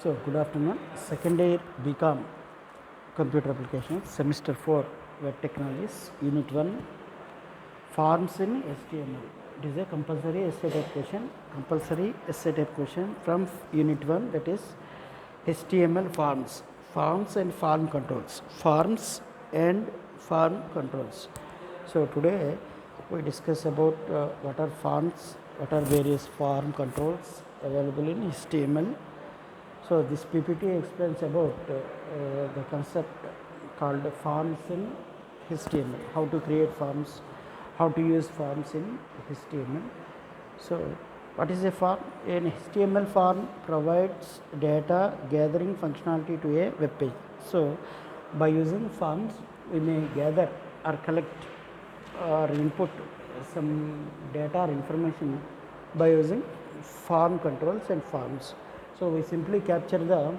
So, good afternoon. Second year BCom Computer Applications, Semester 4 Web Technologies, Unit 1 Forms in HTML. It is a compulsory essay type question. Compulsory essay type question from Unit 1, that is HTML forms. Forms and form controls. Forms and form controls. So, today we discuss about what are forms, what are various form controls available in HTML. So, this PPT explains about the concept called forms in HTML, how to create forms, how to use forms in HTML. So, what is a form? An HTML form provides data gathering functionality to a web page. So, by using forms, we may gather or collect or input some data or information by using form controls and forms. So, we simply capture the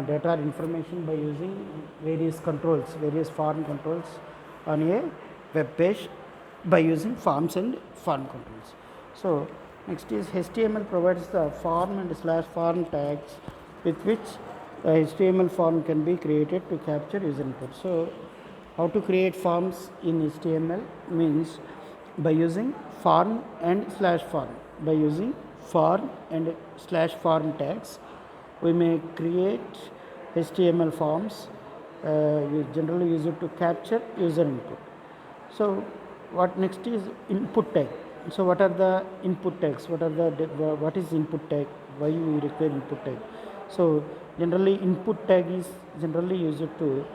data or information by using various controls, various form controls on a web page by using forms and form controls. So, next is HTML provides the form and slash form tags with which the HTML form can be created to capture user input. So, how to create forms in HTML means by using form and slash form. By using form and slash form tags, we may create HTML forms. We generally use it to capture user input. So, what next is input tag. So, what are the input tags? What is input tag? Why we require input tag? So, generally input tag is generally used to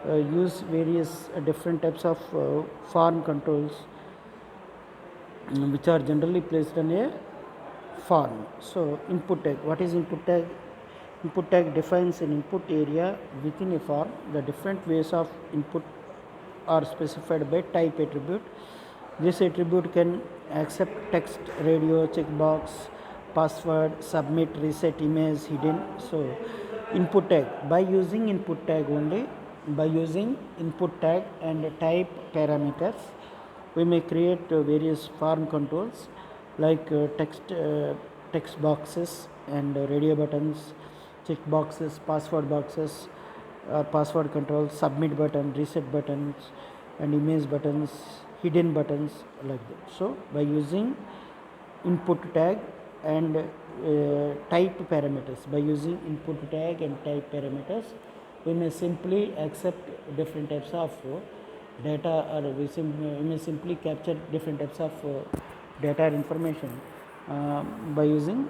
use various different types of form controls which are generally placed on a form. So, input tag. What is input tag? Input tag defines an input area within a form. The different ways of input are specified by type attribute. This attribute can accept text, radio, checkbox, password, submit, reset, image, hidden. So, input tag. By using input tag only, by using input tag and type parameters, we may create various form controls like text boxes and radio buttons, check boxes, password boxes, password controls, submit button, reset buttons, and image buttons, hidden buttons, like that. So, by using input tag and type parameters, by using input tag and type parameters, we may simply accept different types of data, or we may simply capture different types of data or information by using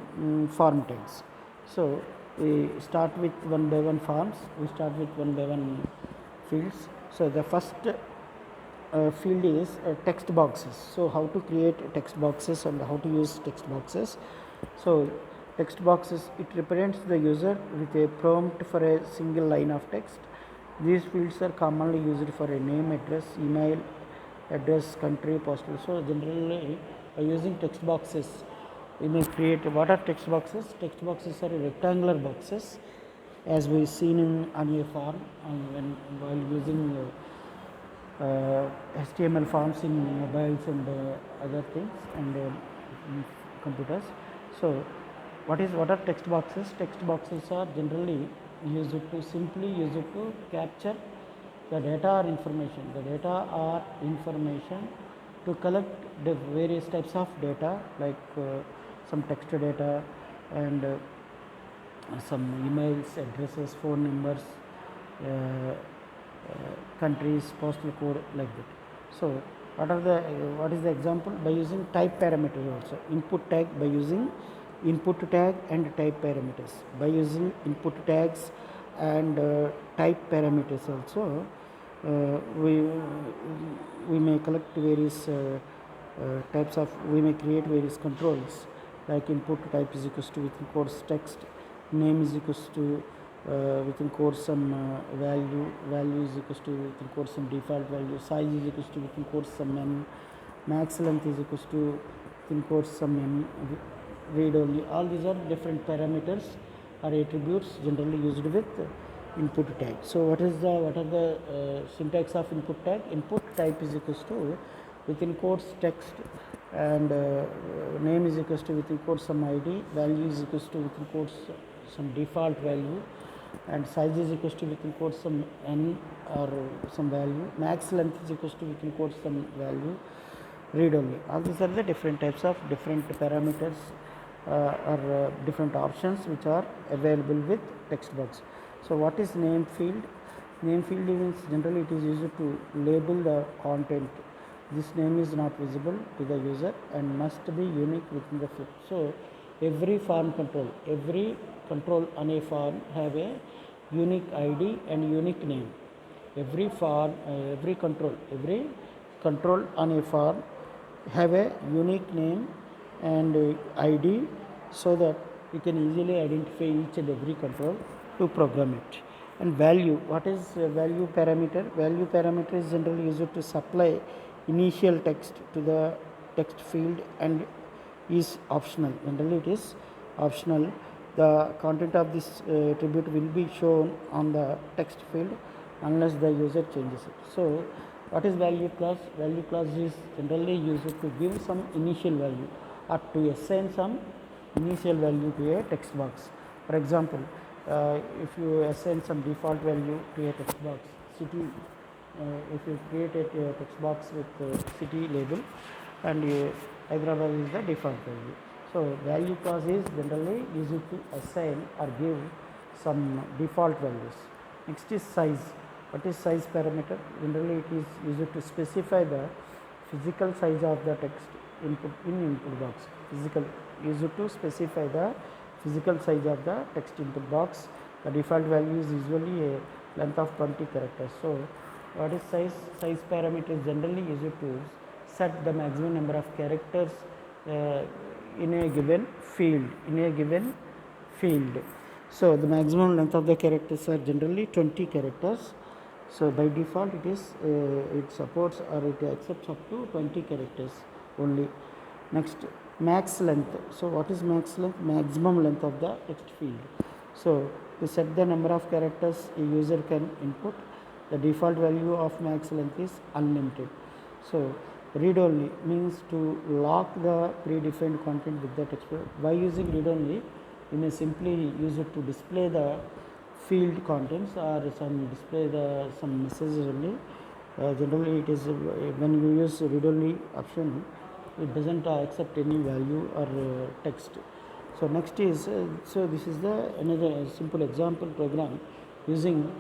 form tags. So, we start with one by one forms, we start with one by one fields. So, the first field is text boxes. So, how to create text boxes and how to use text boxes. So, text boxes, it represents the user with a prompt for a single line of text. These fields are commonly used for a name, address, email, address, country, postal. So, generally by using text boxes, we may create. What are text boxes? Text boxes are rectangular boxes, as we seen on a form while using HTML forms in mobiles and other things and computers. So, what are text boxes? Text boxes are generally used to capture the data or information. The data or information to collect the various types of data like some text data and some emails, addresses, phone numbers, countries, postal code, like that. So, what is the example? By using type parameters also. Input tag, by using input tag and type parameters. By using input tags and type parameters also, we may collect various types of, we may create various controls like input type is equals to within quotes text, name is equals to within quotes some value is equals to within quotes some default value, size is equals to within quotes some m, max length is equals to within quotes some m, read only. All these are different parameters or attributes generally used with input tag. So, what are the syntax of input tag? Input type is equals to within quotes text and name is equals to within quotes some id, value is equals to within quotes some default value, and size is equals to within quotes some n or some value, max length is equals to within quotes some value, read only. All these are the different types of different parameters or different options which are available with text box. So what is name field? Name field means generally it is used to label the content. This name is not visible to the user and must be unique within the field. So every form control, every control on a form have a unique ID and unique name. Every form, every control on a form have a unique name and ID, so that you can easily identify each and every control to program it. And value, what is value parameter? Value parameter is generally used to supply initial text to the text field and is optional. Generally it is optional. The content of this attribute will be shown on the text field unless the user changes it. So what is value class? Value class is generally used to give some initial value or to assign some initial value to a text box. For example, if you assign some default value to a text box, city, if you create a text box with city label, and Hyderabad is the default value. So value class is generally used to assign or give some default values. Next is size. What is size parameter? Generally it is used to specify the physical size of the text input in input box. Physical, used to specify the physical size of the text input box. The default value is usually a length of 20 characters. So what is size? Size parameter is generally used to set the maximum number of characters in a given field. So the maximum length of the characters are generally 20 characters. So by default it is it supports or it accepts up to 20 characters only. Next, max length. So what is max length? Maximum length of the text field. So to set the number of characters a user can input, the default value of max length is unlimited. So read only means to lock the predefined content with the text field. By using read only, you may simply use it to display the field contents or display some messages only. Generally it is when you use read only option, it doesn't accept any value or text. So next is so this is the another simple example program using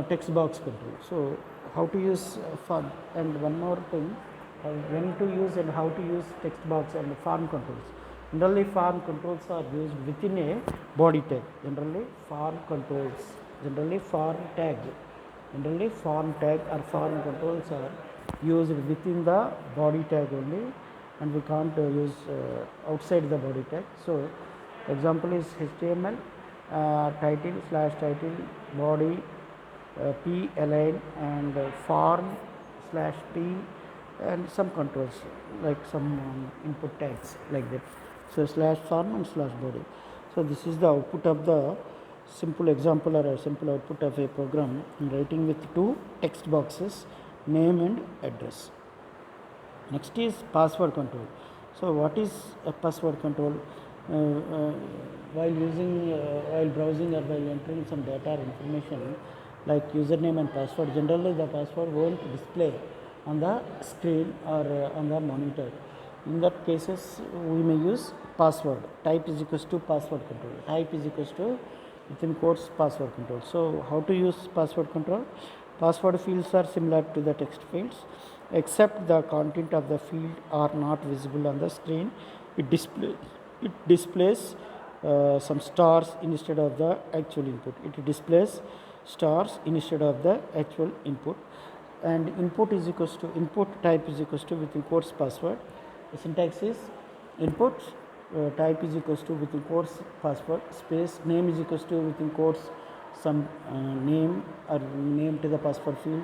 text box control. So how to use form, and one more thing, when to use and how to use text box and form controls. Generally form controls are used within a body tag. Generally form tag or form controls are used within the body tag only, and we can't use outside the body tag. So example is HTML title body p align and form/p and some controls like some input tags like that. So /form and /body. So this is the output of the simple example or a simple output of a program in writing with two text boxes, name and address. Next is password control. So what is a password control? While browsing or while entering some data or information like username and password, generally the password won't display on the screen or on the monitor. In that cases we may use password. Type is equals to password control. Type is equals to within quotes password control. So how to use password control? Password fields are similar to the text fields, except the content of the field are not visible on the screen. It displays some stars instead of the actual input. It displays stars instead of the actual input. And input is equals to input type is equals to within quotes password. The syntax is input type is equals to within quotes password space name is equals to within quotes some name or name to the password field.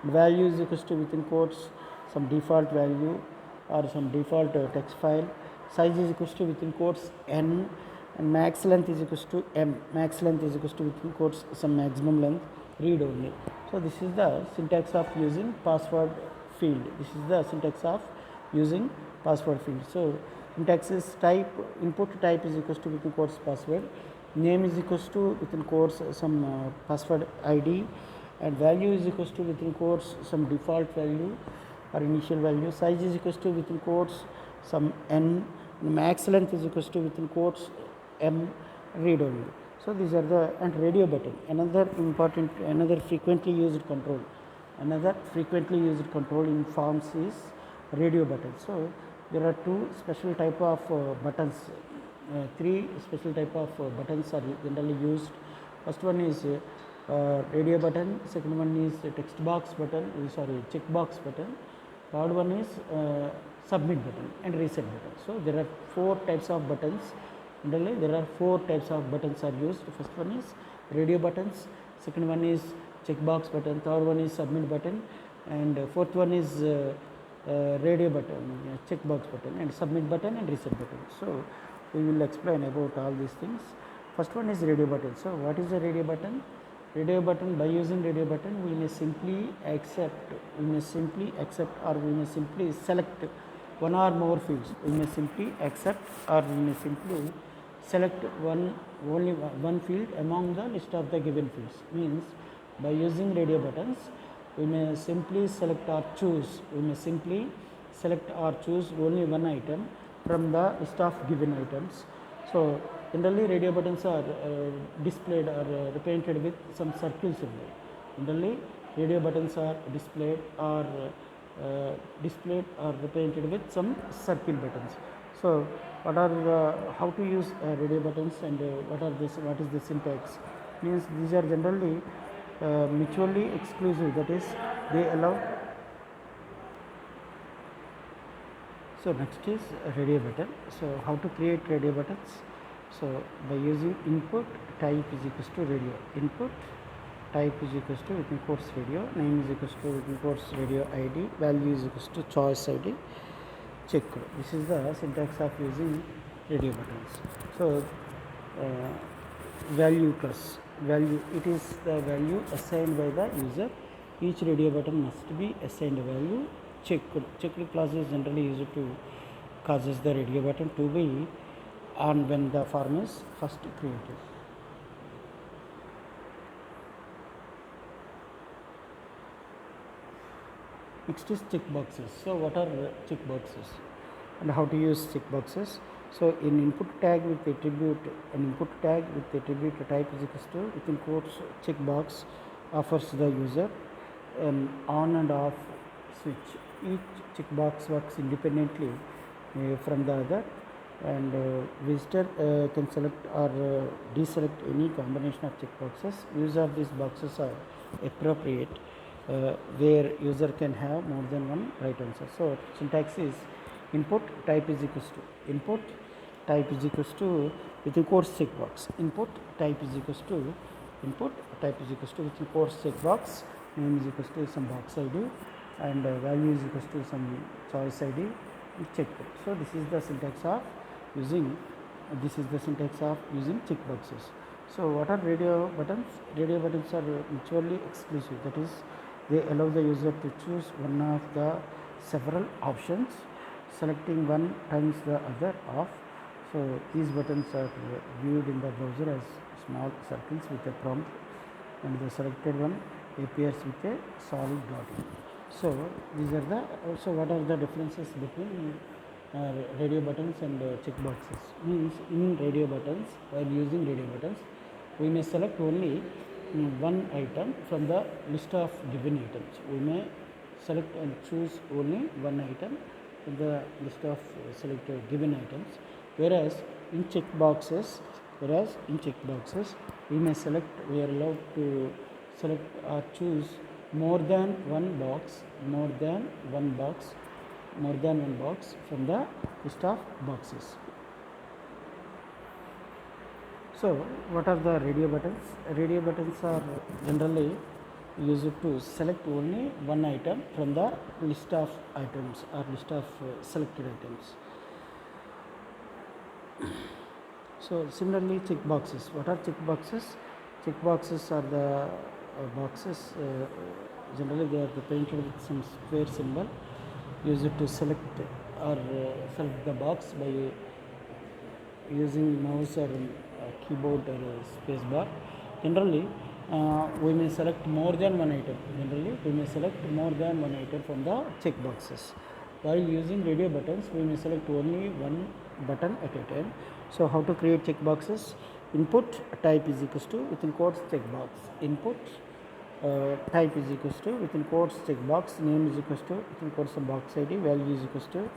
Value is equals to within quotes some default value or some default text file. Size is equals to within quotes n, and max length is equals to m. Max length is equals to within quotes some maximum length, read only. So this is the syntax of using password field. This is the syntax of using password field. So syntax is type input type is equals to within quotes password. name is equals to within course some password id, and value is equals to within course some default value or initial value. Size is equals to within quotes some n, max length is equals to within quotes m, read only. So these are the, and radio button, another important, another frequently used control, another frequently used control in forms is radio button. So there are two special type of buttons, three special type of buttons are generally used. First one is radio button, second one is text box button, sorry, check box button, third one is submit button and reset button. So there are four types of buttons. Generally there are four types of buttons are used. First one is radio buttons, second one is checkbox button, third one is submit button, and fourth one is radio button, checkbox button, and submit button and reset button. So we will explain about all these things. First one is radio button. So what is a radio button? Radio button, by using radio button we may simply accept, or we may simply select one or more fields. We may simply accept or we may simply select only one field among the list of the given fields. Means by using radio buttons we may simply select or choose, only one item from the list of given items. So generally radio buttons are displayed or represented with some circle symbol. Generally radio buttons are displayed or represented with some circle buttons. So what are how to use radio buttons, and what is the syntax? Means these are generally mutually exclusive, that is they allow. So next is radio button. So how to create radio buttons? So by using input type is equals to radio, input type is equals to within quotes radio, name is equals to within quotes radio id, value is equals to choice id, check code. This is the syntax of using radio buttons. So value plus value, it is the value assigned by the user. Each radio button must be assigned a value. Check clause is generally used to causes the radio button to be on when the form is first created. Next is checkboxes. So what are checkboxes and how to use checkboxes? So in input tag with attribute, an input tag with attribute type is equals to within quotes checkbox offers the user an on and off switch. Each checkbox works independently from the other, and visitor can select or deselect any combination of checkboxes. Use of these boxes are appropriate where user can have more than one right answer. So syntax is input type is equals to input type is equals to within quotes checkbox, input type is equals to input type is equals to within quotes checkbox, name is equals to some box id, and value is equals to some choice id, check code. So this is the syntax of using checkboxes. So what are radio buttons? Radio buttons are mutually exclusive, that is they allow the user to choose one of the several options, selecting one turns the other off. So these buttons are viewed in the browser as small circles with a prompt, and the selected one appears with a solid dot. So these are the, so what are the differences between radio buttons and checkboxes? Means in radio buttons, while using radio buttons we may select only one item from the list of given items. We may select and choose only one item from the list of selected given items, whereas in checkboxes we are allowed to select or choose more than one box from the list of boxes. So what are the radio buttons? Radio buttons are generally used to select only one item from the list of items or list of selected items. So similarly checkboxes. What are checkboxes? Checkboxes are the boxes, generally they are represented with some square symbol, used to select or select the box by using mouse or keyboard or space bar. Generally, we may select more than one item. Generally, we may select more than one item from the checkboxes. While using radio buttons, we may select only one button at a time. So, how to create checkboxes? Input type is equals to within quotes checkbox. Input type is equals to within quotes checkbox, name is equals to within quotes some box ID, value is equals to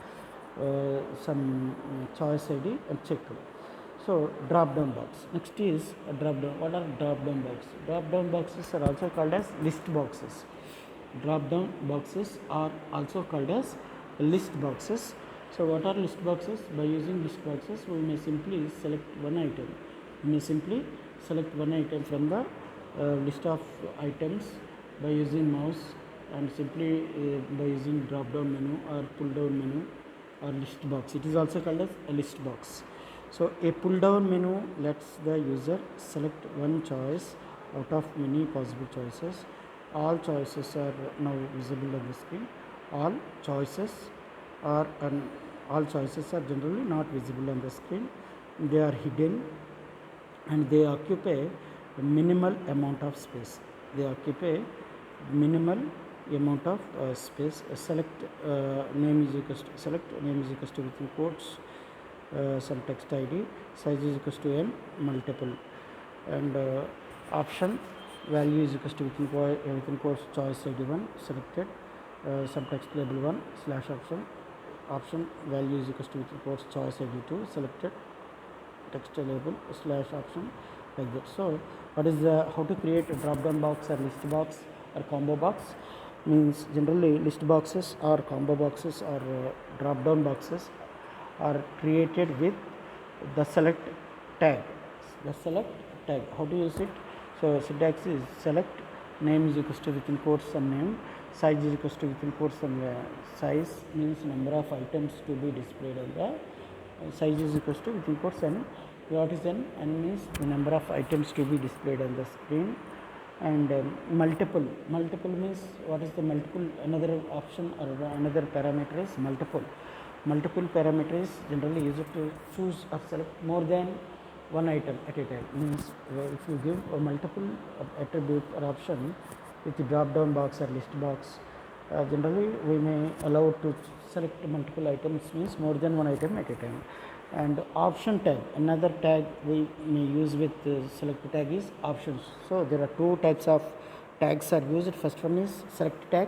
some choice ID and check. So drop down box. Next is a drop down. What are drop down boxes? Drop down boxes are also called as list boxes. Drop down boxes are also called as list boxes. So what are list boxes? By using list boxes, we may simply select one item. We may simply select one item from the list of items by using mouse and simply by using drop down menu or pull down menu or list box. It is also called as a list box. So a pull down menu lets the user select one choice out of many possible choices. All choices are now visible on the screen. All choices are generally not visible on the screen. They are hidden and they occupy a minimal amount of space. They occupy minimal amount of space. Select name is equals to within quotes some text ID, size is equals to n multiple, and option value is equals to within quotes choice ID 1 selected, some text label 1 slash option value is equals to within quotes choice ID 2 selected, text label slash option, like that. So what is how to create a drop down box or list box or combo box? Means generally list boxes or combo boxes or drop down boxes are created with the select tag. The select tag, how to use it? So syntax is select, name is equals to within quotes some name, size is equals to within quotes some size, means number of items to be displayed on the size is equals to within quotes n. What is n? N means the number of items to be displayed on the screen. And multiple means what is the multiple? Another option or another parameter is multiple. Multiple parameters generally used to choose or select more than one item at a time. Means if you give a multiple attribute or option with the drop down box or list box, generally we may allow to select multiple items, means more than one item at a time. And option tag, another tag we may use with select tag is options. So there are two types of tags are used. First one is select tag,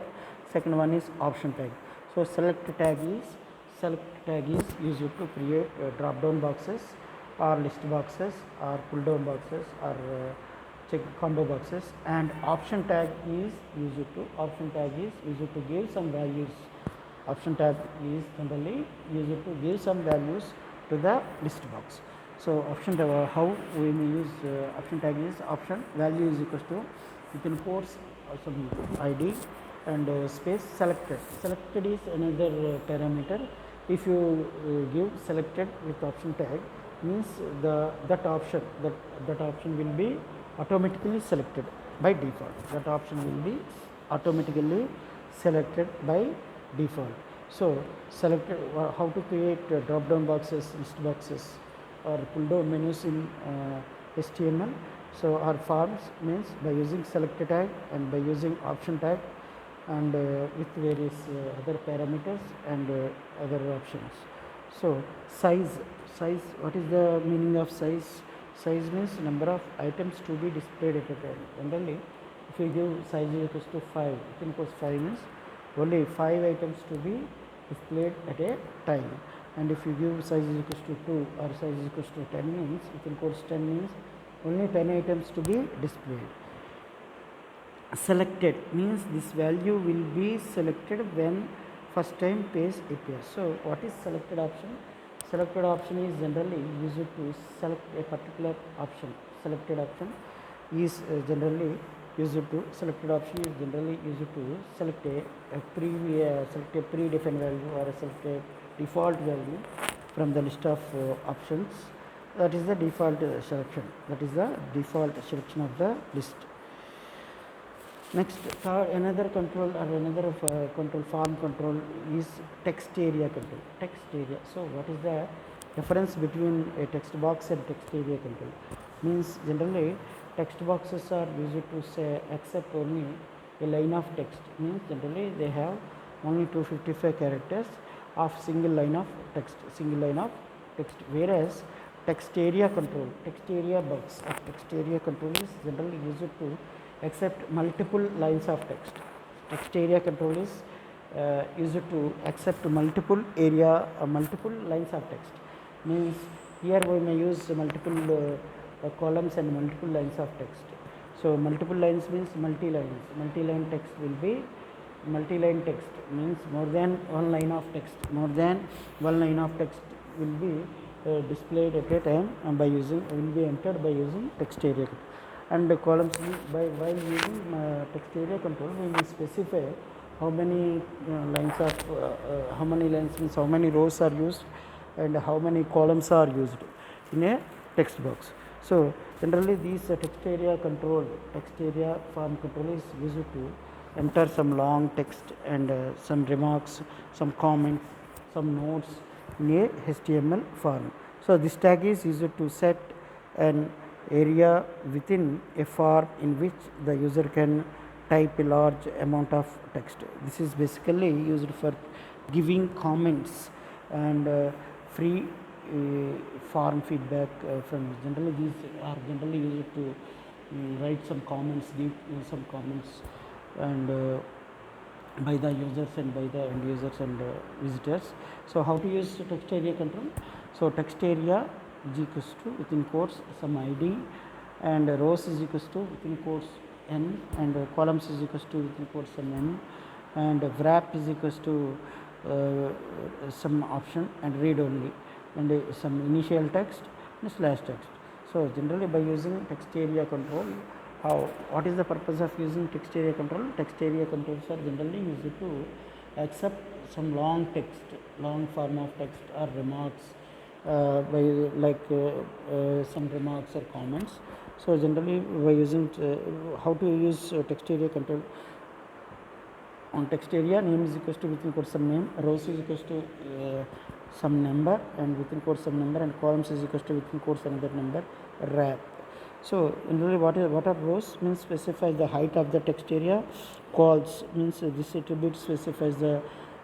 second one is option tag. So select tag is used to create drop down boxes or list boxes or pull down boxes or check combo boxes, and option tag is used to give some values. Option tag is generally used to give some values to the list box. So option tag, how we may use option tag is option value is equals to within quotes some ID and space selected. Selected is another parameter. If you give selected with option tag, means that option will be automatically selected by default. That option will be automatically selected by default. So selected, how to create drop down boxes, list boxes or pull down menus in HTML. So our forms means by using select tag and by using option tag and with various other parameters and other options. So size, what is the meaning of size? Size means number of items to be displayed at a time. Generally, if you give size equals to 5, within quotes 5 means only 5 items to be displayed at a time. And if you give size equals to 2 or size equals to 10 means within quotes 10 means only 10 items to be displayed. Selected means this value will be selected when first time page appears. So what is selected option? Selected option is generally used to select a particular option. Selected option is generally used to select a predefined value or select a default value from the list of options. That is the default selection. Of the list. Next, another control or another control, form control is text area control. So what is the difference between a text box and text area control means generally text boxes are used to say accept only a line of text, means generally they have only 255 characters of single line of text, whereas text area control, text area box of text area control is generally used to accept multiple lines of text. Text area control is used to accept multiple lines of text, means here we may use multiple columns and multiple lines of text. So multiple lines means multi-line text will be multi-line text means more than one line of text will be displayed at a time will be entered by using text area control. And the columns while using text area control we will specify how many lines means how many rows are used and how many columns are used in a text box. So generally these text area form control is used to enter some long text and some remarks, some comments, some notes in a HTML form. So this tag is used to set an area within a form in which the user can type a large amount of text. This is basically used for giving comments and free form feedback from generally these are generally used to write some comments, give some comments and by the users and by the end users and visitors. So how to use text area control? So text area is equals to within quotes some ID and rows is equals to within quotes n and columns is equals to within quotes some n and wrap is equals to some option and read only and some initial text and slash text. So generally by using text area control, what is the purpose of using text area control? Text area controls are generally used to accept some long form of text or remarks some remarks or comments. So generally by using how to use text area control on text area, name is equals to within quotes some name, rows is equals to some number and within quotes some number and columns is equals to within quotes another number, wrap. So generally what are rows means specifies the height of the text area, calls means this attribute specifies the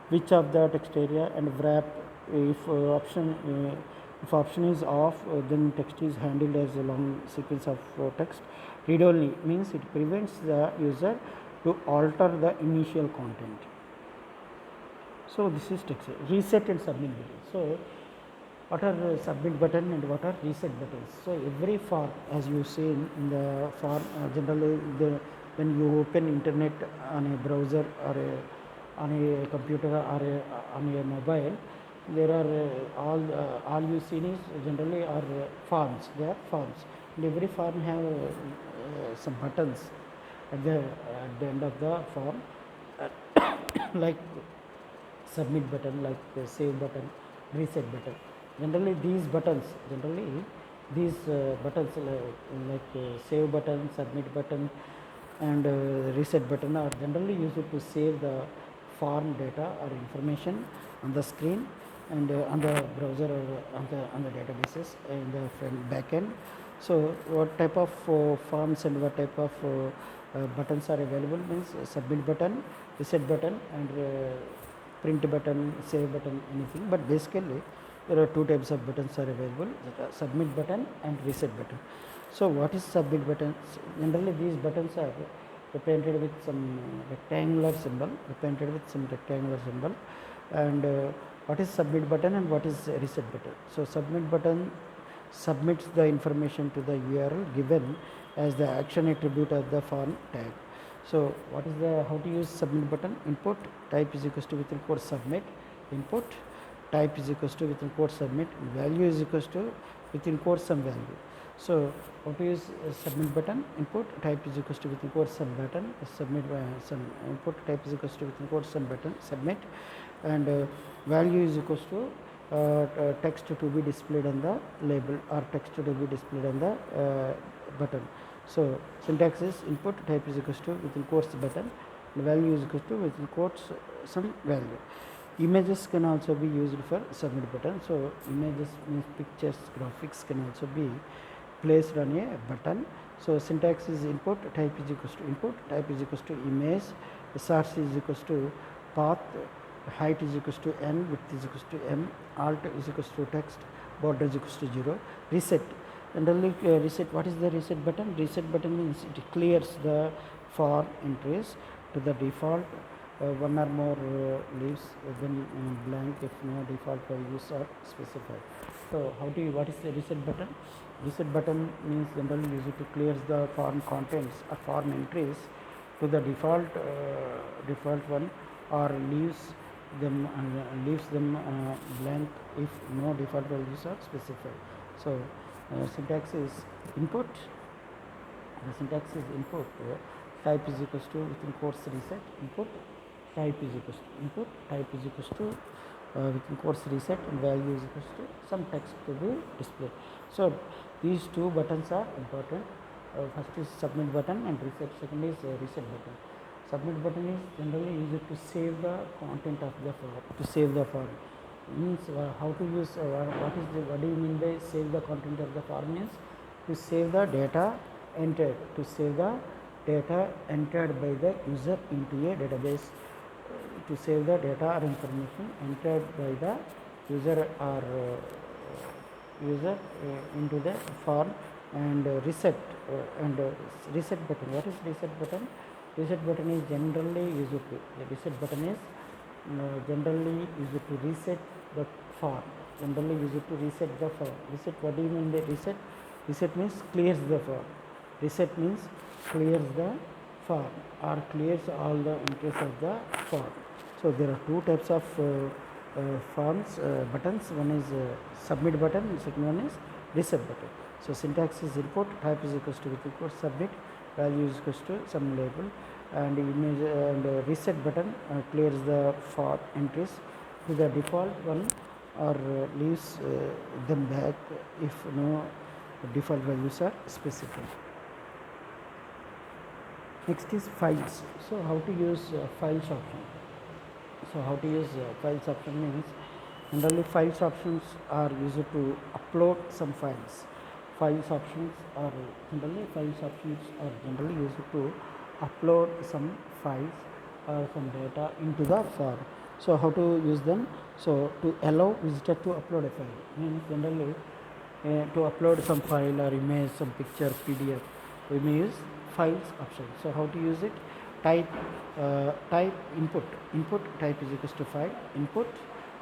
width of the text area, and wrap if option is off then text is handled as a long sequence of text. Read only means it prevents the user to alter the initial content. So this is text reset and submit button. So what are submit button and what are reset buttons? So every form, as you see in the form, generally when you open internet on a browser or on a computer or on a mobile, there are all you see is generally are forms. They are forms, and every form have some buttons at the end of the form, like submit button, like save button, reset button. Generally these buttons like save button, submit button and reset button are generally used to save the form data or information on the screen and on the browser or on the databases in the front back end. So what type of forms and what type of buttons are available means submit button, reset button and print button, save button, anything. But basically there are two types of buttons are available, submit button and reset button. So what is submit button? Generally these buttons are represented with some rectangular symbol, and what is submit button and what is reset button? So submit button submits the information to the URL given as the action attribute of the form tag. So what is the how to use submit button? Input type is equals to within quotes submit, input type is equals to within quotes submit, value is equals to within quotes some value. So how to use submit button? Input type is equals to within quotes some button, submit some input type is equals to within quotes some button, submit, and value is equals to text to be displayed on the label or text to be displayed on the button. So syntax is input type is equals to within quotes button, and value is equals to within quotes some value. Images can also be used for submit button. So images means pictures, graphics can also be placed on a button. So syntax is input, type is equals to input, type is equals to image, source is equals to path, height is equals to n, width is equals to m, alt is equals to text, border is equals to 0, reset. Generally reset, what is the reset button? Reset button means it clears the form entries to the default one or more leaves when blank if no default values are specified. So how do you, what is the reset button? Reset button means generally used to clears the form contents or form entries to the default one, or leaves them blank if no default values are specified. So syntax is input, the syntax is input, type is equals to within quotes reset, input, type is equals to input, type is equals to within quotes reset, and value is equals to some text to be displayed. So these two buttons are important. First is submit button and reset, second is reset button. Submit button is generally used to save the content of the form, to save the form. Means how to use what do you mean by save the content of the form? Means to save the data entered, to save the data entered by the user into a database, to save the data or information entered by the user or user into the form. And reset reset button, what is reset button? Reset button is generally used to, the reset button is generally used to reset the form, generally used to reset the form. Reset, what do you mean by reset? Reset means clears the form, reset means clears the form or clears all the entries of the form. So there are two types of forms buttons, one is submit button and second one is reset button. So syntax is input, type is equals to with equals submit, value is equals to some label, and image and reset button clears the form entries to the default one or leaves them back if no default values are specified. Next is files. So how to use files option? So how to use files option means generally files options are used to upload some files. Files options are generally used to upload some files or some data into the form. So how to use them? So to allow visitor to upload a file means generally to upload some file or image, some picture, PDF, we may use files option. So how to use it? Type input type is equals to file, input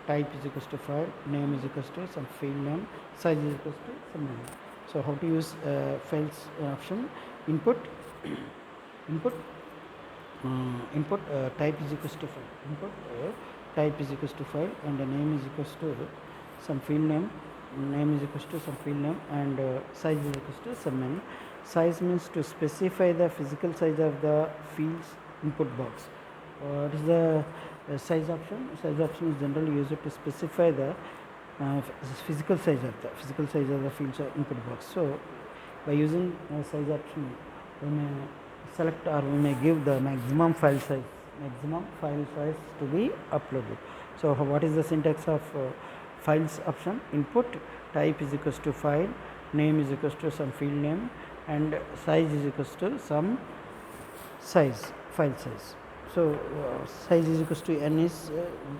type is equals to file, name is equals to some field name, size is equals to some name. So how to use files option? Input type is equals to file, input type is equals to file, and the name is equals to some field name, name is equals to some field name, and size is equals to some name. Size means to specify the physical size of the field's input box. What is the size option? Size option is generally used to specify the physical size of the field's input box. So by using size option, we may select or we may give the maximum file size to be uploaded. So what is the syntax of files option? Input type is equals to file, name is equals to some field name, and size is equals to some size, file size. So size is equals to n is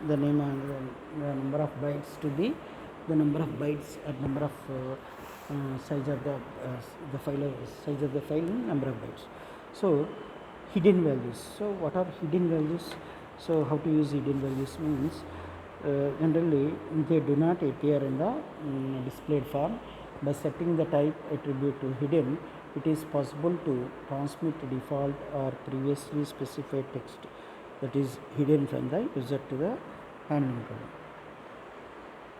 the name and the number of bytes to be the number of bytes and number of size of the file size of the file in number of bytes. So hidden values. So what are hidden values? So how to use hidden values means generally they do not appear in the displayed form. By setting the type attribute to hidden, it is possible to transmit default or previously specified text that is hidden from the user to the handling column.